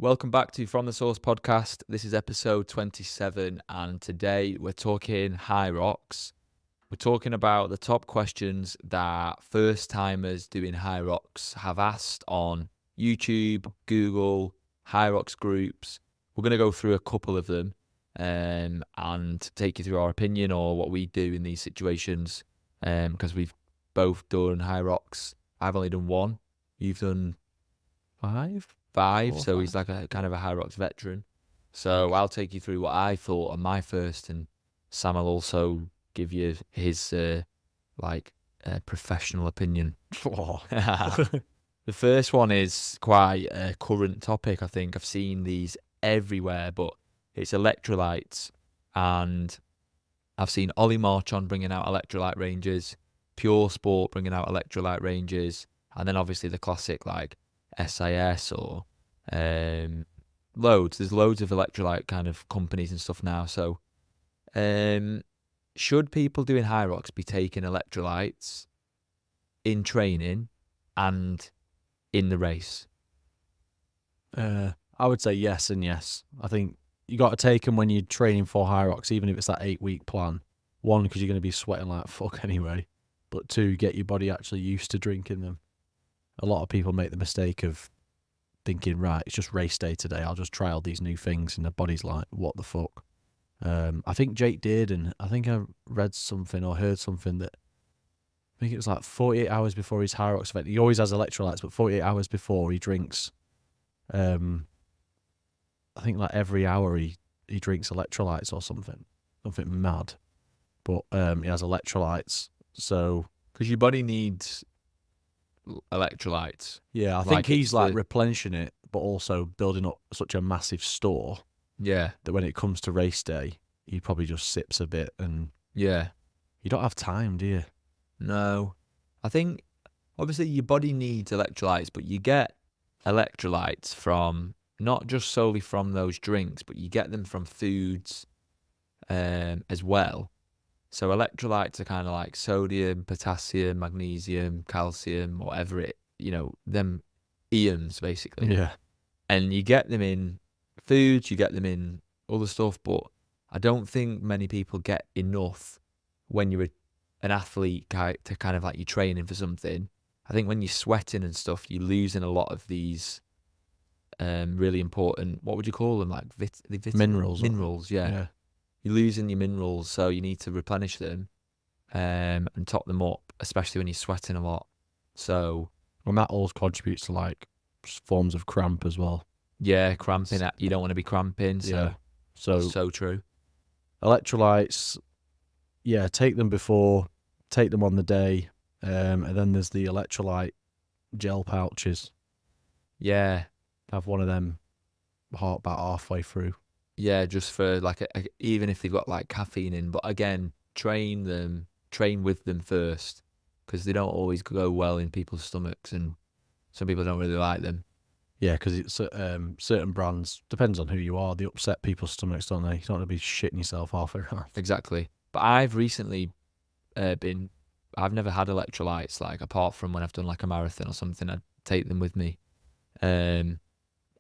Welcome back to From the Source podcast. This is episode 27, and today we're talking Hyrox. We're talking about the top questions that first timers doing Hyrox have asked on YouTube, Google, Hyrox groups. We're going to go through a couple of them and take you through our opinion or what we do in these situations, because we've both done Hyrox. I've only done one. You've done five, so he's like a kind of a Hyrox veteran. So I'll take you through what I thought on my first, and Sam will also give you his professional opinion. The first one is quite a current topic. I think I've seen these everywhere, but it's electrolytes, and I've seen Ollie Marchon bringing out electrolyte ranges, Pure Sport bringing out electrolyte ranges, and then obviously the classic like SIS or loads. There's loads of electrolyte kind of companies and stuff now. So should people doing Hyrox be taking electrolytes in training and in the race? I would say yes and yes. I think you got to take them when you're training for Hyrox, even if it's that 8-week plan. One, because you're going to be sweating like fuck anyway. But two, get your body actually used to drinking them. A lot of people make the mistake of thinking, right, it's just race day today, I'll just try all these new things, and their body's like, what the fuck? I think Jake did, and I think I read something or heard something that I think it was like 48 hours before his Hyrox event. He always has electrolytes, but 48 hours before he drinks, I think like every hour he drinks electrolytes or something mad. But he has electrolytes, so because your body needs electrolytes. Yeah, I think he's like replenishing it, but also building up such a massive store. Yeah, that when it comes to race day, he probably just sips a bit, and yeah, you don't have time, do you? No, I think obviously your body needs electrolytes, but you get electrolytes from not just solely from those drinks, but you get them from foods as well. So electrolytes are kind of like sodium, potassium, magnesium, calcium, whatever them ions basically. Yeah. And you get them in foods, you get them in other stuff, but I don't think many people get enough when you're an athlete to kind of like you're training for something. I think when you're sweating and stuff, you're losing a lot of these really important, what would you call them? Like minerals. Minerals, yeah. You're losing your minerals, so you need to replenish them and top them up, especially when you're sweating a lot. So, and that all contributes to like forms of cramp as well. Yeah, cramping. You don't want to be cramping. So true. Electrolytes, yeah, take them before, take them on the day, and then there's the electrolyte gel pouches. Yeah, have one of them about halfway through. Yeah, just for like even if they've got like caffeine in, but again, train with them first, because they don't always go well in people's stomachs, and some people don't really like them. Yeah, because it's certain brands, depends on who you are, they upset people's stomachs, don't they? You don't want to be shitting yourself halfway around. Exactly. But I've recently I've never had electrolytes, like apart from when I've done like a marathon or something, I'd take them with me. And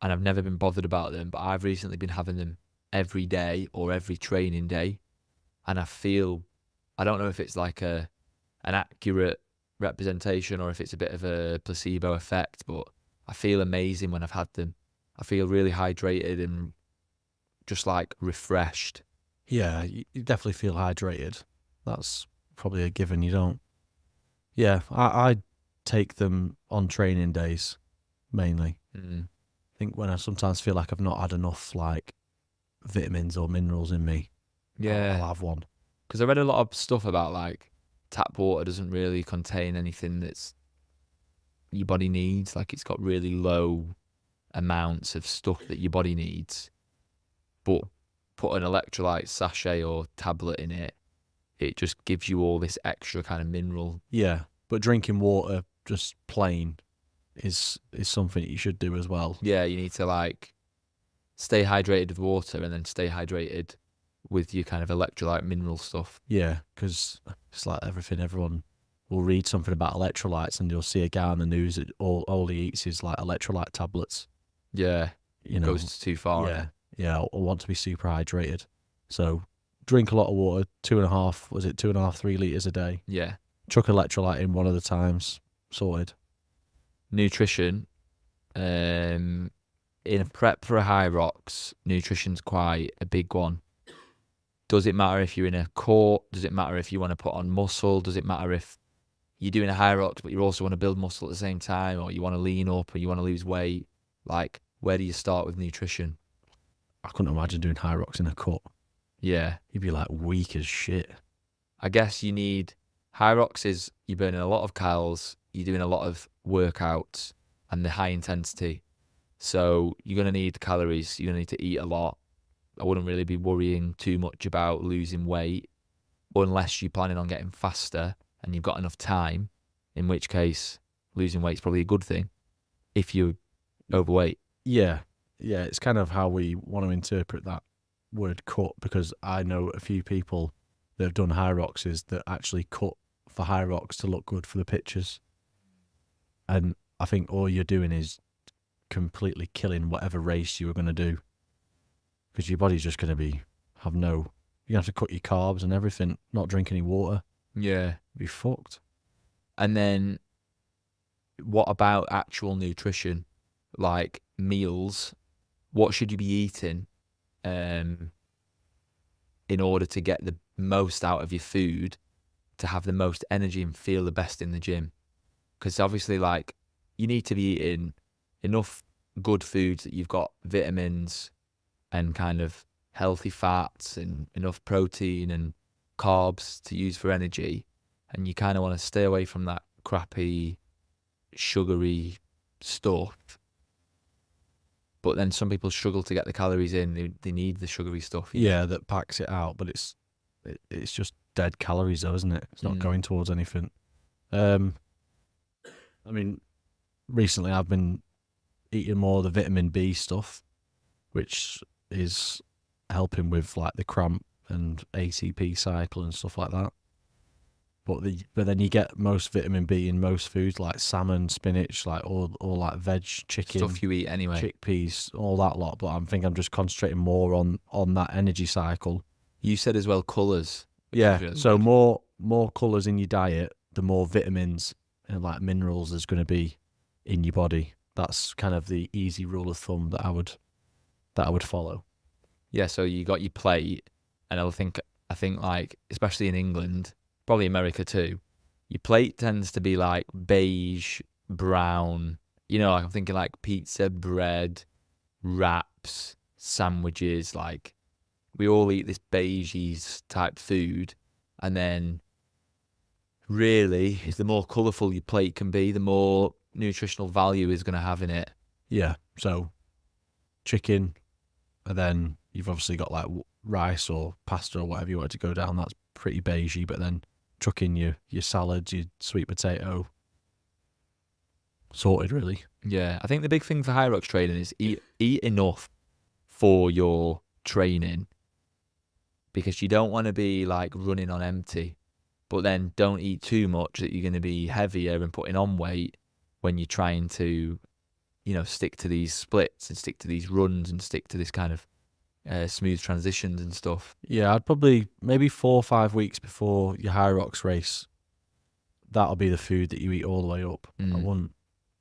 I've never been bothered about them, but I've recently been having them every day or every training day, and I don't know if it's like an accurate representation or if it's a bit of a placebo effect, but I feel amazing when I've had them. I feel really hydrated and just like refreshed. Yeah, you definitely feel hydrated. That's probably a given. You don't. Yeah, I take them on training days mainly. I think when I sometimes feel like I've not had enough like vitamins or minerals in me, I'll have one. Because I read a lot of stuff about like tap water doesn't really contain anything that's your body needs. Like it's got really low amounts of stuff that your body needs, but put an electrolyte sachet or tablet in it, it just gives you all this extra kind of mineral. Yeah, but drinking water just plain is something that you should do as well. Yeah, you need to like stay hydrated with water and then stay hydrated with your kind of electrolyte mineral stuff. Yeah, because it's like everything. Everyone will read something about electrolytes and you'll see a guy on the news that all he eats is like electrolyte tablets. Yeah. you know, Goes too far. yeah, yeah, I want to be super hydrated. So drink a lot of water, 2.5, 3 litres a day. Yeah. Chuck electrolyte in one of the times, sorted. Nutrition. In a prep for a Hyrox, nutrition's quite a big one. Does it matter if you're in a court? Does it matter if you want to put on muscle? Does it matter if you're doing a Hyrox but you also want to build muscle at the same time, or you want to lean up or you want to lose weight? Like, where do you start with nutrition? I couldn't imagine doing Hyrox in a cut. Yeah. You'd be like weak as shit. I guess you need Hyrox is you're burning a lot of calories, you're doing a lot of workouts and the high intensity. So you're gonna need calories, you're gonna need to eat a lot. I wouldn't really be worrying too much about losing weight unless you're planning on getting faster and you've got enough time, in which case losing weight is probably a good thing if you're overweight. Yeah, yeah, it's kind of how we want to interpret that word cut, because I know a few people that have done Hyroxes that actually cut for Hyrox to look good for the pictures. And I think all you're doing is completely killing whatever race you were going to do, because your body's just going to have no, you have to cut your carbs and everything, not drink any water. Yeah. Be fucked. And then what about actual nutrition? Like meals, what should you be eating in order to get the most out of your food, to have the most energy and feel the best in the gym? Because obviously, like, you need to be eating enough good foods that you've got vitamins and kind of healthy fats and enough protein and carbs to use for energy. And you kind of want to stay away from that crappy, sugary stuff. But then some people struggle to get the calories in. They need the sugary stuff. Yeah, that packs it out, but it's just dead calories though, isn't it? It's not going towards anything. I mean, recently I've been eating more of the vitamin B stuff, which is helping with like the cramp and ATP cycle and stuff like that. But then you get most vitamin B in most foods, like salmon, spinach, like all like veg, chicken, stuff you eat anyway, chickpeas, all that lot. But I'm just concentrating more on that energy cycle. You said as well colours. Yeah, Really so good. more colours in your diet, the more vitamins and like minerals there's going to be in your body. That's kind of the easy rule of thumb that I would follow. Yeah, so you got your plate, and I think like, especially in England, probably America too, your plate tends to be like beige, brown. You know, like I'm thinking like pizza, bread, wraps, sandwiches. Like, we all eat this beige type food, and then really, the more colourful your plate can be, the more nutritional value is going to have in it. Yeah, so chicken, and then you've obviously got like rice or pasta or whatever you want to go down. That's pretty beigey, but then chuck in your salads, your sweet potato, sorted really. Yeah, I think the big thing for Hyrox training is eat enough for your training, because you don't want to be like running on empty, but then don't eat too much that you're going to be heavier and putting on weight when you're trying to, you know, stick to these splits and stick to these runs and stick to this kind of smooth transitions and stuff. Yeah, I'd probably maybe 4 or 5 weeks before your Hyrox race, that'll be the food that you eat all the way up. I wouldn't.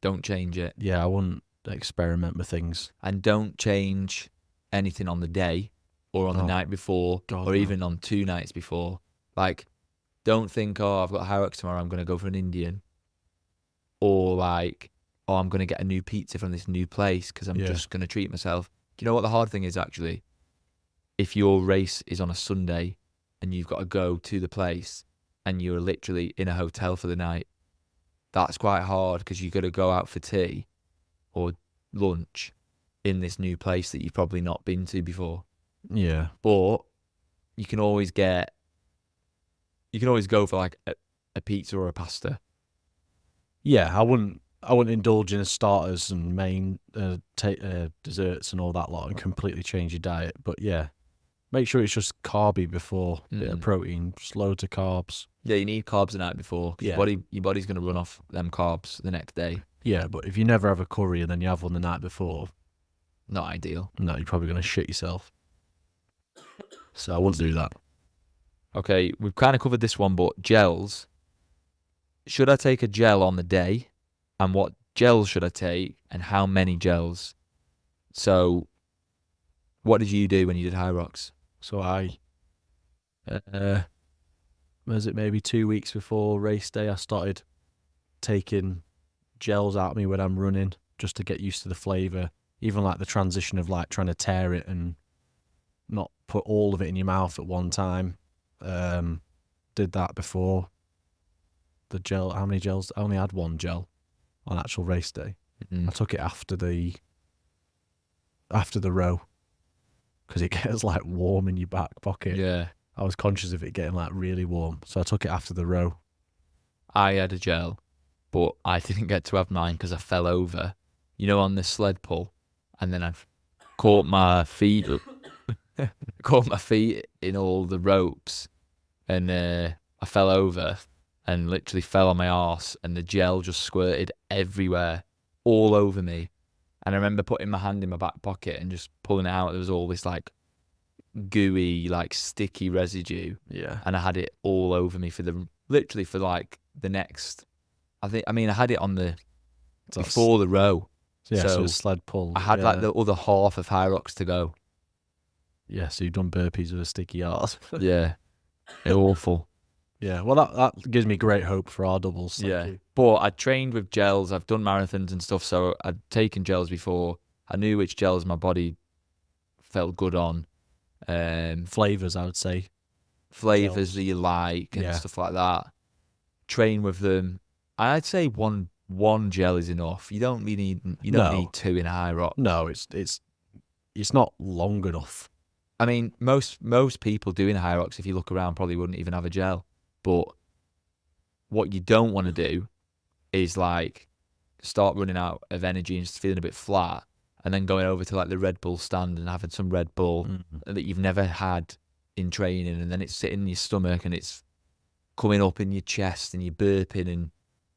Don't change it. Yeah, I wouldn't experiment with things. And don't change anything on the day or on the night before, or even on 2 nights before. Like, don't think, oh, I've got Hyrox tomorrow, I'm going to go for an Indian. Or like, oh, I'm going to get a new pizza from this new place because I'm just going to treat myself. Do you know what the hard thing is actually? If your race is on a Sunday and you've got to go to the place and you're literally in a hotel for the night, that's quite hard, because you've got to go out for tea or lunch in this new place that you've probably not been to before. Yeah. But you can always go for like a pizza or a pasta. Yeah, I wouldn't indulge in starters and main desserts and all that lot and completely change your diet. But yeah, make sure it's just carby before, bit of protein, just loads of carbs. Yeah, you need carbs the night before. Yeah. Your body's going to run off them carbs the next day. Yeah, but if you never have a curry and then you have one the night before, Not ideal. No, you're probably going to shit yourself. So I wouldn't do that. Okay, we've kind of covered this one, but gels. Should I take a gel on the day? And what gels should I take? And how many gels? So, what did you do when you did Hyrox? So was it maybe 2 weeks before race day, I started taking gels out of me when I'm running just to get used to the flavour. Even like the transition of like trying to tear it and not put all of it in your mouth at one time. Did that before the gel. How many gels? I only had one gel on actual race day. Mm. I took it after the row because it gets like warm in your back pocket. Yeah. I was conscious of it getting like really warm, so I took it after the row. I had a gel, but I didn't get to have mine because I fell over, on the sled pull, and then I've caught my feet, caught my feet in all the ropes, and I fell over and literally fell on my arse, and the gel just squirted everywhere, all over me. And I remember putting my hand in my back pocket and just pulling it out. There was all this like gooey, like sticky residue. Yeah. And I had it all over me for like the next, I had it on before the row. Yeah, so So sled pull. I had like the other half of Hyrox to go. Yeah, so you've done burpees with a sticky arse. Yeah. Awful. Yeah, well, that gives me great hope for our doubles. Thank you. But I trained with gels. I've done marathons and stuff, so I'd taken gels before. I knew which gels my body felt good on. Flavours, I would say. Flavors that you like and stuff like that. Train with them. I'd say one gel is enough. You don't really need two in Hyrox. No, it's not long enough. I mean, most people doing Hyrox, if you look around, probably wouldn't even have a gel. But what you don't want to do is like start running out of energy and just feeling a bit flat, and then going over to like the Red Bull stand and having some Red Bull that you've never had in training, and then it's sitting in your stomach and it's coming up in your chest and you're burping, and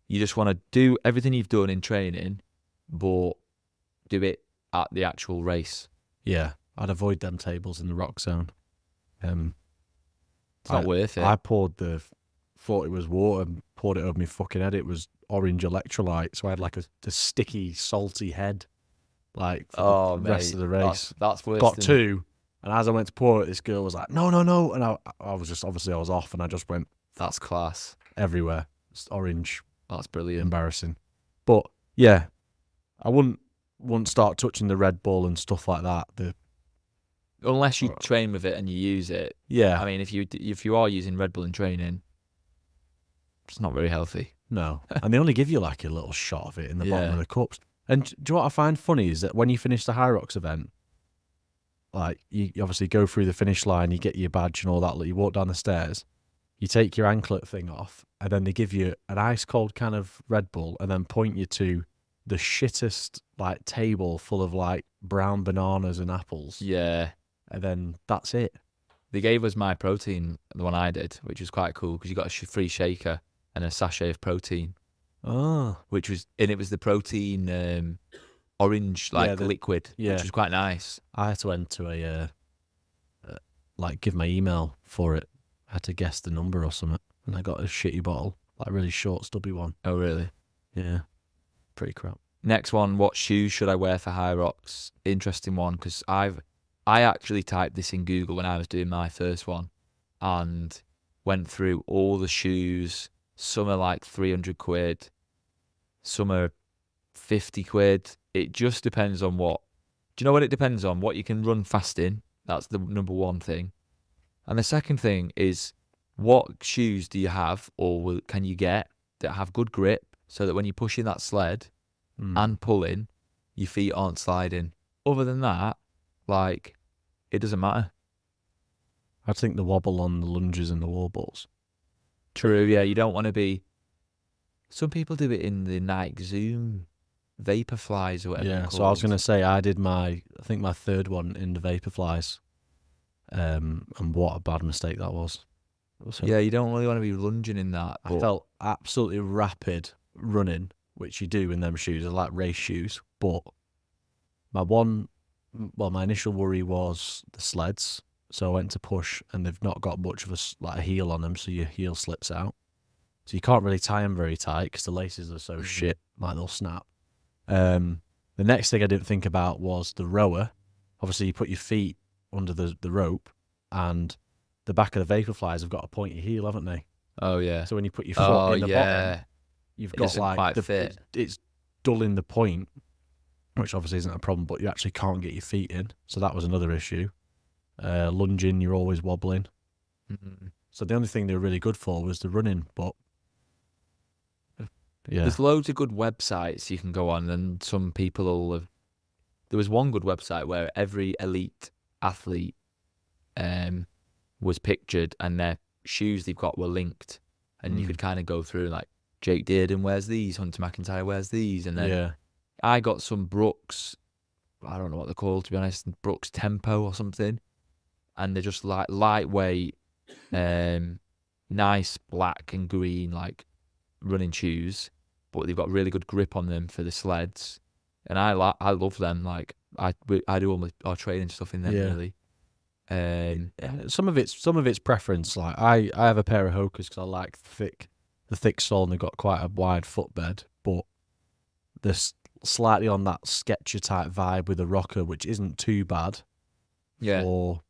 you just want to do everything you've done in training, but do it at the actual race. Yeah, I'd avoid them tables in the rock zone. It's not worth it. I thought it was water, poured it over my fucking head. It was orange electrolyte, so I had like a sticky, salty head, like for the rest of the race. That's worse. Got two, and as I went to pour it, this girl was like, "No," and I was just obviously I was off, and I just went. That's class. Everywhere, just orange. That's brilliant. Embarrassing, but yeah, I wouldn't start touching the Red Bull and stuff like that. Unless you train with it and you use it. Yeah. I mean, if you are using Red Bull in training, it's not very healthy. No. And they only give you like a little shot of it in the bottom of the cups. And do you know what I find funny is that when you finish the Hyrox event, like you obviously go through the finish line, you get your badge and all that, you walk down the stairs, you take your anklet thing off, and then they give you an ice cold can of Red Bull and then point you to the shittest like table full of like brown bananas and apples. Yeah. And then that's it. They gave us my protein, the one I did, which was quite cool because you got a free shaker and a sachet of protein. Oh. It was the protein orange liquid, which was quite nice. I had to enter give my email for it. I had to guess the number or something, and I got a shitty bottle, like a really short, stubby one. Oh, really? Yeah. Pretty crap. Next one, what shoes should I wear for Hyrox? Interesting one, because I actually typed this in Google when I was doing my first one and went through all the shoes. Some are like 300 quid. Some are 50 quid. It just depends on what. Do you know what it depends on? What you can run fast in. That's the number one thing. And the second thing is, what shoes do you have or can you get that have good grip so that when you're pushing that sled and pulling, your feet aren't sliding. Other than that, like, it doesn't matter. I think the wobble on the lunges and the wall balls. True, yeah. You don't want to be. Some people do it in the Nike Zoom Vaporflies or whatever. Yeah, so I was going to say I did my third one in the Vaporflies. And what a bad mistake that was. Yeah, you don't really want to be lunging in that. I felt absolutely rapid running, which you do in them shoes. They're like race shoes. But my well, my initial worry was the sleds. So I went to push, and they've not got much of a heel on them, so your heel slips out. So you can't really tie them very tight because the laces are so shit, like they'll snap. The next thing I didn't think about was the rower. Obviously, you put your feet under the rope, and the back of the Vaporflies have got a pointy heel, haven't they? Oh yeah. So when you put your foot in the yeah. bottom, you've It got doesn't like quite fit. it's dulling the point, which obviously isn't a problem, but you actually can't get your feet in. So that was another issue. Lunging, you're always wobbling. Mhm. So the only thing they were really good for was the running, but yeah, There's loads of good websites you can go on, and some people will have. There was one good website where every elite athlete was pictured, and their shoes they've got were linked, and you could kind of go through like Jake Dearden wears these, Hunter McIntyre wears these, and then yeah, I got some Brooks. I don't know what they're called, to be honest. Brooks Tempo or something, and they're just like lightweight, nice black and green like running shoes, but they've got really good grip on them for the sleds, and I love them. Like I do all our training stuff in them Yeah. really. Some of it's preference. Like I have a pair of Hokas because I like the thick sole, and they've got quite a wide footbed, but they're slightly on that Sketcher type vibe with a rocker, which isn't too bad. Yeah, Or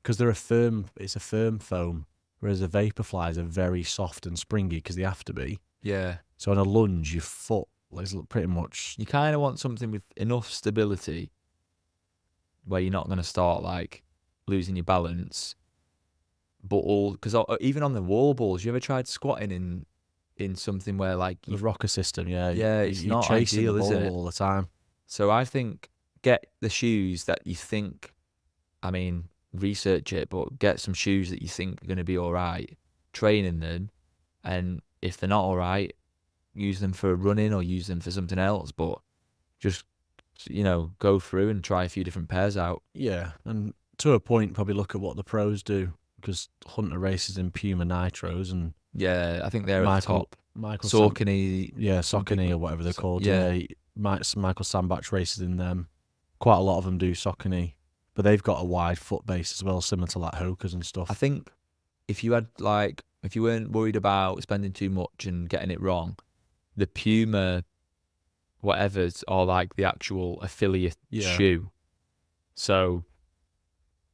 because it's a firm foam, whereas the Vaporflies are very soft and springy because they have to be. yeah. So on a lunge, your foot is pretty much. You kind of want something with enough stability where you're not going to start like losing your balance, but all because even on the wall balls, you ever tried squatting in something where like The rocker system, yeah. it's you're not chasing ideal, the is ball it? all the time. So I think get the shoes that you think. I mean, research it, but get some shoes that you think are going to be all right. Train in them, and if they're not all right, use them for running or use them for something else. But just go through and try a few different pairs out. Yeah, and to a point, probably look at what the pros do because Hunter races in Puma Nitros and Yeah, I think they're at the top. Michael Saucony, Saucony people- or whatever they're called. yeah. Michael Sandbach races in them. Quite a lot of them do Saucony, but they've got a wide foot base as well, similar to like Hokas and stuff. I think if you weren't worried about spending too much and getting it wrong, the Puma whatever's are like the actual affiliate shoe. So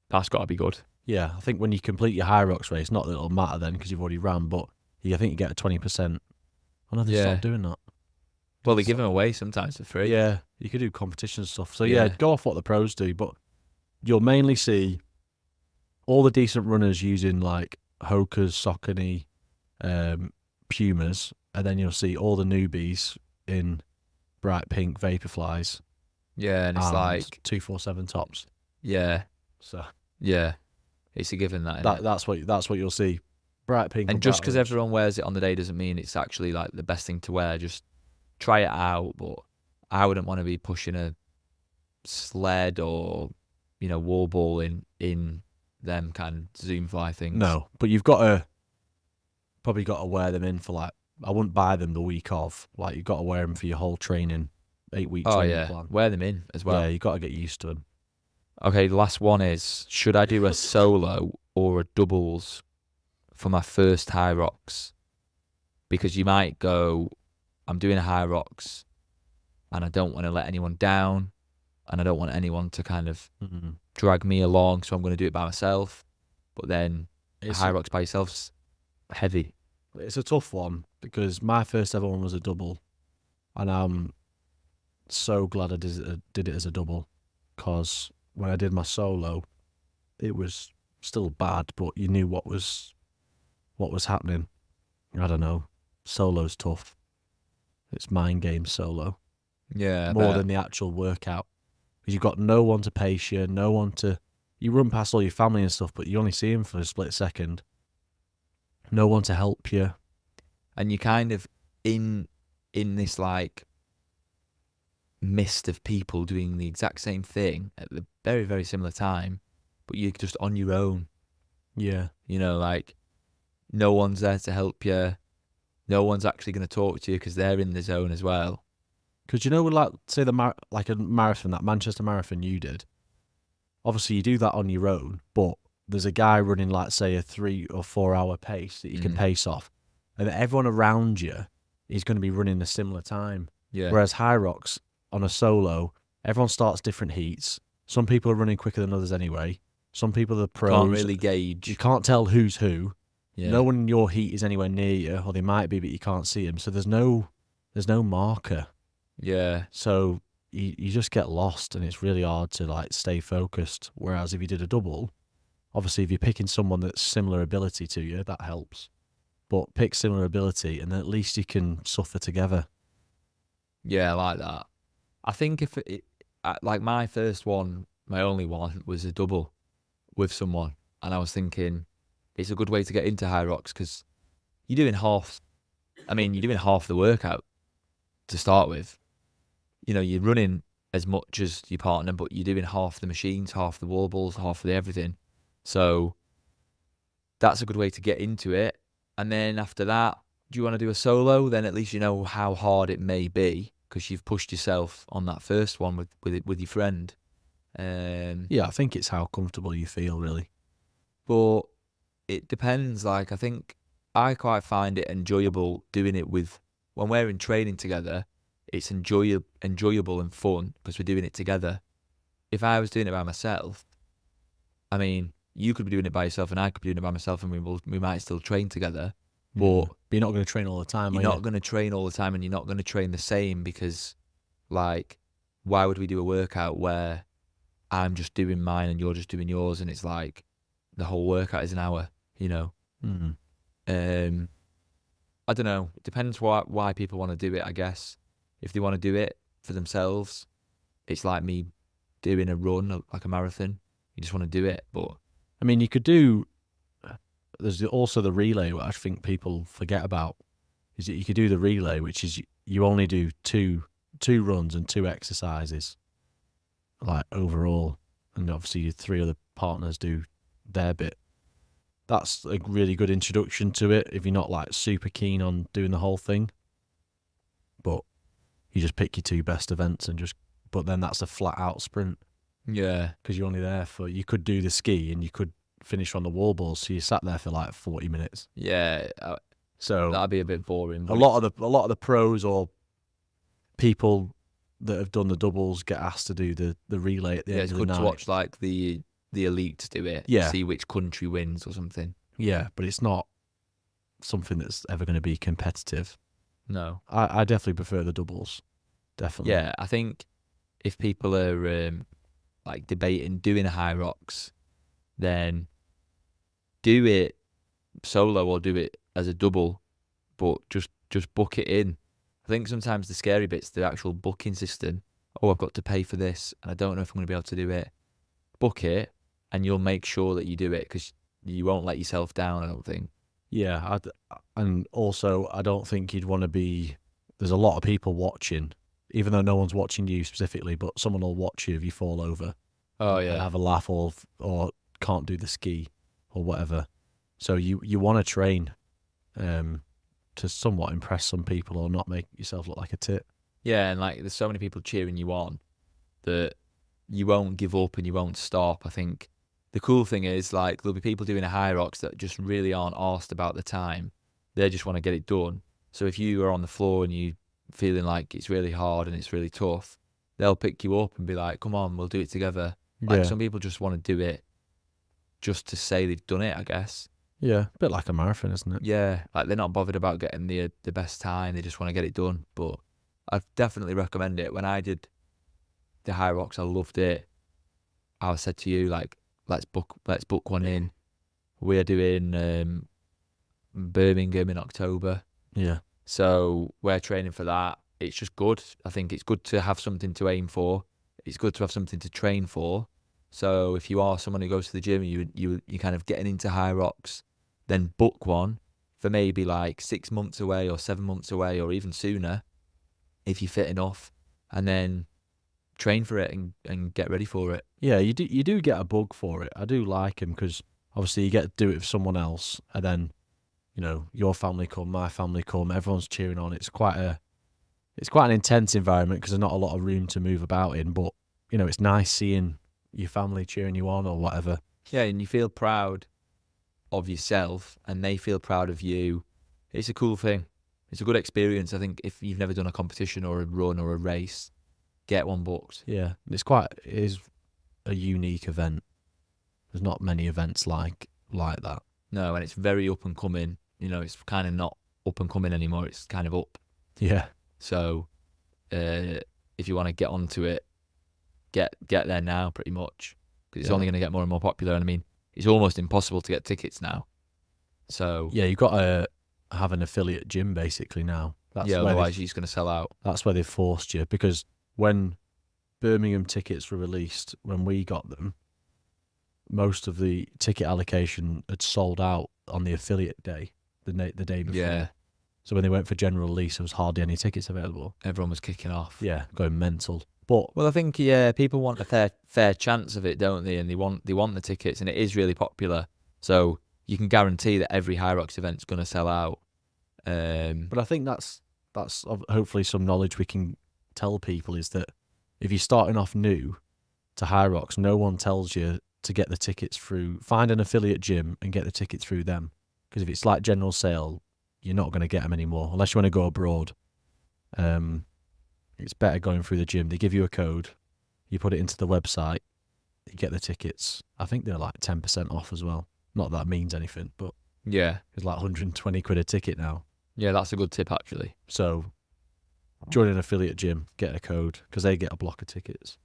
that's got to be good. Yeah, I think when you complete your Hyrox race, not that it'll matter then because you've already ran, but I think you get a 20%. I know they stopped doing that. Well, they give them away sometimes for free. Yeah, you could do competition stuff. So Yeah. go off what the pros do, but you'll mainly see all the decent runners using like Hokas, Saucony, Pumas, and then you'll see all the newbies in bright pink Vaporflies. Yeah, and it's like 247 tops. Yeah, So yeah, it's a given that. that's what you'll see. Bright pink. And just because everyone wears it on the day doesn't mean it's actually like the best thing to wear. Just try it out, but I wouldn't want to be pushing a sled or wall ball in them kind of Zoom Fly things. No, but you've probably got to wear them in for like. I wouldn't buy them the week of. Like you've got to wear them for your whole training, 8-week training plan. Wear them in as well. Yeah, you got to get used to them. Okay, the last one is, should I do a solo or a doubles for my first Hyrox? Because you might go, I'm doing a Hyrox and I don't want to let anyone down and I don't want anyone to kind of drag me along, so I'm going to do it by myself. But then a Hyrox by yourself's heavy. It's a tough one because my first ever one was a double and I'm so glad I did it as a double because when I did my solo, it was still bad, but you knew what was happening. I don't know. Solo's tough. It's mind game solo. Yeah, more than the actual workout. Because you've got no one to pace you, no one to. You run past all your family and stuff, but you only see them for a split second. No one to help you. And you're kind of in this like mist of people doing the exact same thing at the very, very similar time, but you're just on your own. Yeah. Like no one's there to help you. No one's actually going to talk to you because they're in the zone as well. Because like say a marathon, that Manchester Marathon you did, obviously you do that on your own, but there's a guy running, like, say, a 3 or 4 hour pace that you can pace off, and everyone around you is going to be running a similar time. Yeah. Whereas Hyrox on a solo, everyone starts different heats. Some people are running quicker than others anyway. Some people are pros. Can't really gauge. You can't tell who's who. Yeah. No one in your heat is anywhere near you, or they might be, but you can't see them. So there's no marker. Yeah. So you just get lost, and it's really hard to, like, stay focused. Whereas if you did a double, obviously if you're picking someone that's similar ability to you, that helps. But pick similar ability, and then at least you can suffer together. Yeah, I like that. I think if like my first one, my only one, was a double with someone, and I was thinking it's a good way to get into Hyrox because you're doing half. I mean, you're doing half the workout to start with. You know, you're running as much as your partner, but you're doing half the machines, half the wall balls, half the everything. So that's a good way to get into it. And then after that, do you want to do a solo? Then at least you know how hard it may be because you've pushed yourself on that first one with your friend. Yeah, I think it's how comfortable you feel, really. But it depends. Like, I think I quite find it enjoyable doing it when we're in training together. It's enjoyable and fun because we're doing it together. If I was doing it by myself, I mean, you could be doing it by yourself and I could be doing it by myself, and we might still train together. But you're not going to train all the time. You're not going to train all the time, and you're not going to train the same because, like, why would we do a workout where I'm just doing mine and you're just doing yours, and it's like the whole workout is an hour, you know? I don't know. It depends why people want to do it, I guess. If they want to do it for themselves, it's like me doing a run, like a marathon. You just want to do it, but I mean, you could do. There's also the relay, which I think people forget about. Is that you could do the relay, which is you only do two runs and 2 exercises, like, overall, and obviously your 3 other partners do their bit. That's a really good introduction to it if you're not, like, super keen on doing the whole thing. But you just pick your 2 best events but then that's a flat out sprint. yeah, Because you're only there you could do the ski and you could finish on the wall balls, so you sat there for like 40 minutes. yeah. So That'd be a bit boring. a lot of the pros or people that have done the doubles get asked to do the relay at the end it's of the good night. to watch, like, the elites do it. Yeah. See which country wins or something. Yeah, but it's not something that's ever going to be competitive. No. I definitely prefer the doubles. Definitely. Yeah, I think if people are like debating doing a Hyrox, then do it solo or do it as a double, but just book it in. I think sometimes the scary bit's the actual booking system. Oh, I've got to pay for this, and I don't know if I'm going to be able to do it. Book it, and you'll make sure that you do it because you won't let yourself down, I don't think. Yeah, and also I don't think you'd want to be. There's a lot of people watching, even though no one's watching you specifically, but someone will watch you if you fall over. Oh, And yeah. have a laugh or can't do the ski or whatever. So you want to train to somewhat impress some people or not make yourself look like a tit. Yeah, and, like, there's so many people cheering you on that you won't give up and you won't stop. I think the cool thing is, like, there'll be people doing a Hyrox that just really aren't arsed about the time. They just want to get it done. So if you are on the floor and you feeling like it's really hard and it's really tough, they'll pick you up and be like, come on, we'll do it together. Like, some people just want to do it just to say they've done it, I guess. Yeah, a bit like a marathon, isn't it? Yeah, like, they're not bothered about getting the best time. They just want to get it done. But I definitely recommend it. When I did the Hyrox, I loved it. I said to you, like, let's book one in. We're doing Birmingham in October. Yeah. So we're training for that. It's just good. I think it's good to have something to aim for. It's good to have something to train for. So if you are someone who goes to the gym, you're kind of getting into Hyrox, then book one for maybe like 6 months away or 7 months away or even sooner if you're fit enough, and then train for it and get ready for it. Yeah, you do get a bug for it. I do like him because obviously you get to do it with someone else, and then, you know, your family come, my family come, everyone's cheering on. It's quite an intense environment because there's not a lot of room to move about in. But, you know, it's nice seeing your family cheering you on or whatever. Yeah, and you feel proud of yourself and they feel proud of you. It's a cool thing. It's a good experience. I think if you've never done a competition or a run or a race, get one booked. Yeah, it is a unique event. There's not many events like that. No, and it's very up and coming. You know, it's kind of not up and coming anymore. It's kind of up. Yeah, So if you want to get onto it, get there now pretty much, because it's Yeah. only going to get more and more popular. And I mean, it's almost impossible to get tickets now. So yeah, you've got to have an affiliate gym basically now. That's yeah, where otherwise you're just going to sell out. that's where they forced you, because when Birmingham tickets were released, when we got them, most of the ticket allocation had sold out on the affiliate day, the day before. Yeah, So when they went for general release, there was hardly any tickets available. everyone was kicking off. Yeah, going mental. But Well, I think people want a fair chance of it, don't they? And they want the tickets, and it is really popular. So you can guarantee that every Hyrox event's going to sell out. I think that's hopefully some knowledge we can tell people, is that if you're starting off new to Hyrox, no one tells you to get the tickets through. Find an affiliate gym and get the tickets through them, because if it's like general sale, you're not going to get them anymore unless you want to go abroad. It's better going through the gym. They give you a code, you put it into the website, you get the tickets. I think they're like 10% off as well. Not that means anything, but Yeah, it's like 120 quid a ticket now. yeah, that's a good tip actually. So join an affiliate gym, get a code, because they get a block of tickets.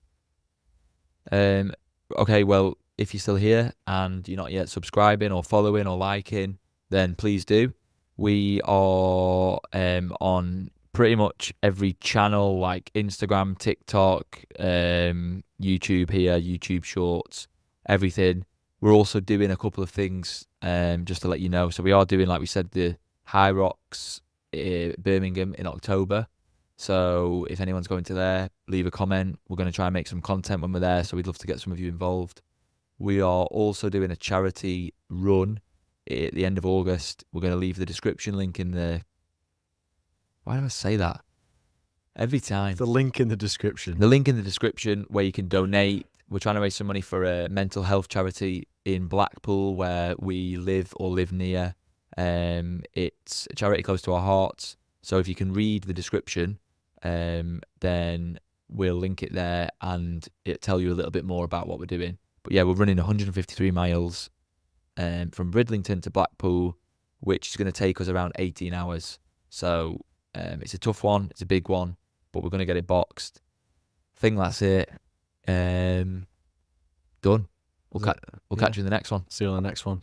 Okay, well, if you're still here and you're not yet subscribing or following or liking, then please do. We are on pretty much every channel, like Instagram, TikTok, YouTube here, YouTube Shorts, everything. We're also doing a couple of things just to let you know. So we are doing, like we said, the Hyrox Birmingham in October. So if anyone's going to there, leave a comment. We're going to try and make some content when we're there, so we'd love to get some of you involved. We are also doing a charity run at the end of August. We're going to leave the description link in the... Why do I say that every time? The link in the description. The link in the description where you can donate. We're trying to raise some money for a mental health charity in Blackpool where we live or live near. It's a charity close to our hearts. So if you can read the description, then we'll link it there and it'll tell you a little bit more about what we're doing. But yeah, we're running 153 miles from Bridlington to Blackpool, which is going to take us around 18 hours. So it's a tough one. It's a big one, but we're going to get it boxed. I think that's it. Done. We'll catch you in the next one. See you on the next one.